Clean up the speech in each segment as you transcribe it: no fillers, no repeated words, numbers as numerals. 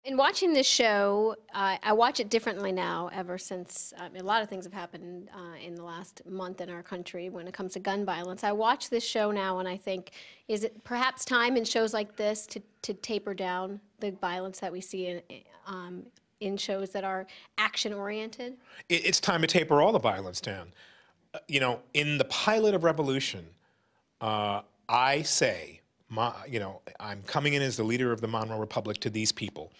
In watching this show, I watch it differently now ever since a lot of things have happened in the last month in our country when it comes to gun violence. I watch this show now and I think, is it perhaps time in shows like this to taper down the violence that we see in shows that are action-oriented? It's time to taper all the violence down. In the pilot of Revolution, I say, I'm coming in as the leader of the Monroe Republic to these people,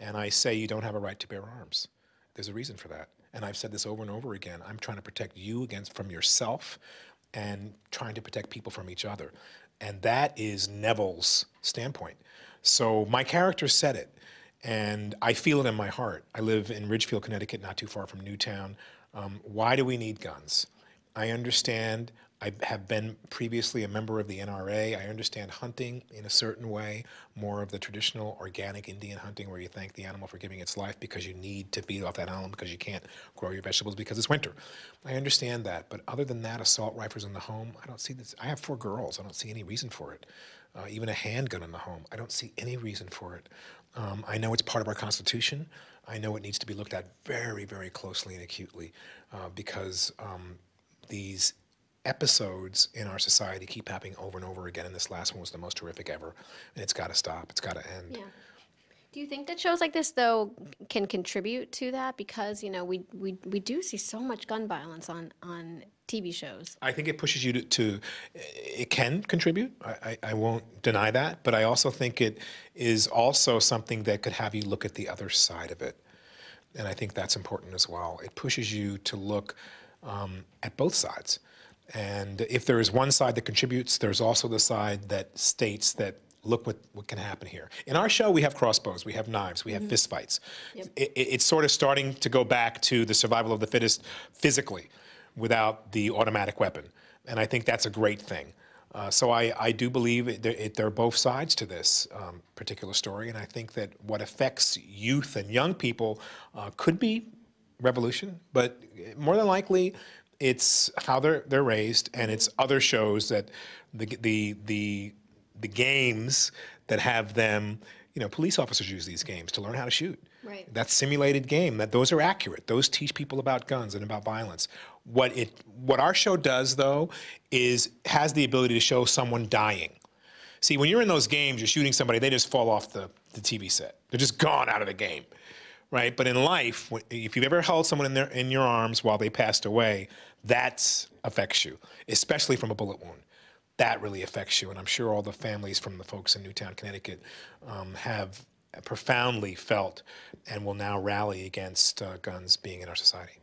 and I say you don't have a right to bear arms. There's a reason for that. And I've said this over and over again. I'm trying to protect you from yourself and trying to protect people from each other. And that is Neville's standpoint. So my character said it, and I feel it in my heart. I live in Ridgefield, Connecticut, not too far from Newtown. Why do we need guns? I understand. I have been previously a member of the NRA. I understand hunting in a certain way, more of the traditional organic Indian hunting where you thank the animal for giving its life because you need to feed off that animal because you can't grow your vegetables because it's winter. I understand that, but other than that, assault rifles in the home, I don't see this. I have 4 girls. I don't see any reason for it. Even a handgun in the home, I don't see any reason for it. I know it's part of our Constitution. I know it needs to be looked at very, very closely and acutely because these episodes in our society keep happening over and over again, and this last one was the most horrific ever, and it's got to stop. It's got to end. Yeah. Do you think that shows like this, though, can contribute to that? Because, we do see so much gun violence on TV shows. I think it pushes you it can contribute. I won't deny that, but I also think it is also something that could have you look at the other side of it. And I think that's important as well. It pushes you to look at both sides. And if there is one side that contributes, there's also the side that states that, look what can happen here. In our show, we have crossbows, we have knives, we have fist fights. Yep. It's sort of starting to go back to the survival of the fittest physically without the automatic weapon. And I think that's a great thing. So I do believe there are both sides to this particular story. And I think that what affects youth and young people could be revolution, but more than likely, it's how they're raised, and it's other shows that the games that have them. Police officers use these games to learn how to shoot. Right. That simulated game. Those are accurate. Those teach people about guns and about violence. What our show does, though, has the ability to show someone dying. See, when you're in those games, you're shooting somebody, they just fall off the TV set. They're just gone out of the game. Right, but in life, if you've ever held someone in your arms while they passed away, that affects you, especially from a bullet wound. That really affects you, and I'm sure all the families from the folks in Newtown, Connecticut, have profoundly felt and will now rally against guns being in our society.